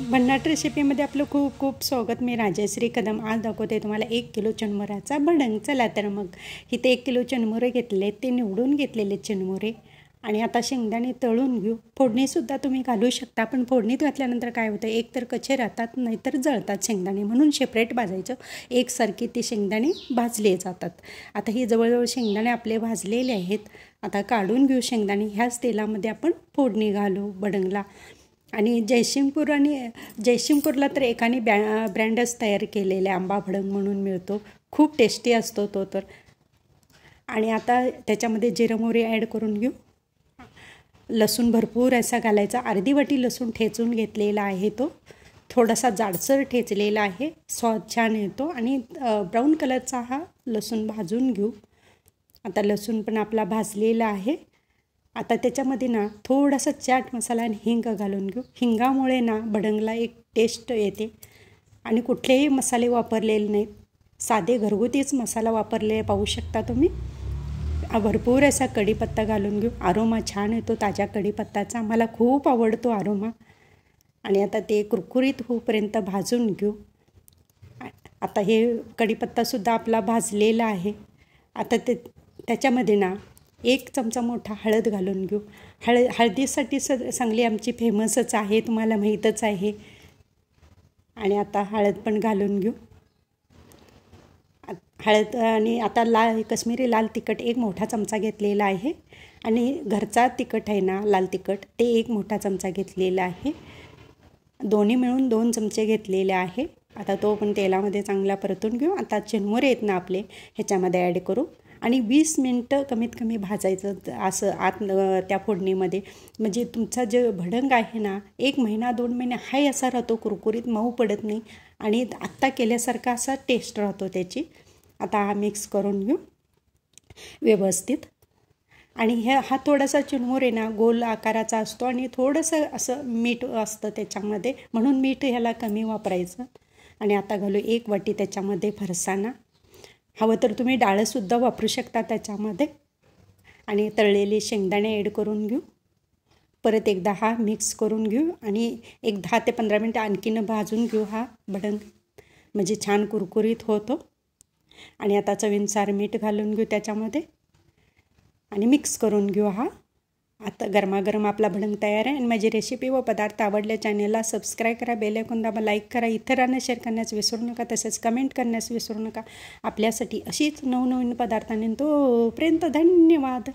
भन्नाट रेसिपीमध्ये आपलं खूप खूप स्वागत. मी राजश्री कदम. आज दाखवते तुम्हाला 1 किलो चुरमुऱ्याचा भडंग. चला तर मग इथे 1 किलो चुरमुरे घेतले, ते निवडून घेतलेले चुरमुरे. आणि आता शेंगदाणे तळून घेऊ. फोडणीसुद्धा तुम्ही घालू शकता, पण फोडणीत घातल्यानंतर काय होतं, एक तर कच्चे राहतात, नाहीतर जळतात शेंगदाणे, म्हणून सेपरेट भाजायचं. एकसारखी ती शेंगदाणे भाजले जातात. आता ही जवळजवळ शेंगदाणे आपले भाजलेले आहेत. आता काढून घेऊ शेंगदाणे. ह्याच तेलामध्ये आपण फोडणी घालू भडंगला. आणि जयसिंगपूरला तर एकाने ब्रँडच तयार केलेले आंबा भडंग म्हणून मिळतो. खूप टेस्टी असतो तो तर. आणि आता त्याच्यामध्ये जिरं मोहरी ॲड करून घेऊ. लसूण भरपूर असा घालायचा. अर्धी वाटी लसूण ठेचून घेतलेला आहे तो. थोडासा जाडसर ठेचलेला आहे, स्वाद छान येतो. आणि ब्राऊन कलरचा हा लसूण भाजून घेऊ. आता लसूण पण आपला भाजलेला आहे. आता त्याच्यामध्ये ना थोडासा चाट मसाला आणि हिंग घालून घेऊ. हिंगामुळे ना भडंगला एक टेस्ट येते. आणि कुठलेही मसाले वापरलेले नाहीत, साधे घरगुतीच मसाला वापरले पाहू शकता तुम्ही. भरपूर असा कढीपत्ता घालून घेऊ. आरोमा छान येतो ताज्या कढीपत्ताचा. मला खूप आवडतो आरोमा. आणि आता ते कुरकुरीत होईपर्यंत भाजून घेऊ. आता हे कढीपत्तासुद्धा आपला भाजलेला आहे. आता त्याच्यामध्ये ना 1 चमचा मोठा हळद घालून घेऊ. हळदीसाठी सांगली आमची फेमसच आहे, तुम्हाला माहीतच आहे. आणि आता हळद पण घालून घेऊ. हळद आणि आता कश्मीरी लाल तिखट 1 मोठा चमचा घेतलेला आहे. आणि घरचा तिखट आहे ना, लाल तिखट, ते 1 मोठा चमचा घेतलेला आहे. दोन्ही मिळून 2 चमचे घेतलेले आहे. आता तो पण तेलामध्ये चांगला परतून घेऊ. आता चुरमुरे आहेत ना आपले, ह्याच्यामध्ये ॲड करू. आणि 20 मिनटं कमीत कमी भाजायचं असं त्या फोडणीमध्ये. म्हणजे तुमचा जे भडंग आहे ना, 1 महिना 2 महिने हाय असा राहतो, कुरकुरीत, मऊ पडत नाही. आणि आत्ता केल्यासारखा असा टेस्ट राहतो त्याची. आता हा मिक्स करून घेऊ व्यवस्थित. आणि हा थोडासा चुरमुरे ना गोल आकाराचा असतो आणि थोडंसं असं मीठ असतं त्याच्यामध्ये, म्हणून मीठ ह्याला कमी वापरायचं. आणि आता घालू 1 वाटी त्याच्यामध्ये फरसाणा. हवं तर तुम्ही डाळसुद्धा वापरू शकता त्याच्यामध्ये. आणि तळलेले शेंगदाणे ॲड करून घेऊ. परत एकदा हा मिक्स करून घेऊ. आणि एक 10 ते 15 मिनटं आणखीन भाजून घेऊ हा भडंग, म्हणजे छान कुरकुरीत होतो. आणि आता चवीनुसार मीठ घालून घेऊ त्याच्यामध्ये. आणि मिक्स करून घेऊ हा. आता गरमागरम आपला भडंग तयार आहे. आणि माझी रेसिपी व पदार्थ आवडल्या चॅनलला सबस्क्राईब करा, बेल आयकॉन दाबा, लाईक करा, इतरांना शेअर करण्यास विसरू नका, तसेच कमेंट करण्यास विसरू नका. आपल्यासाठी अशीच नवनवीन पदार्थांनी तोपर्यंत धन्यवाद.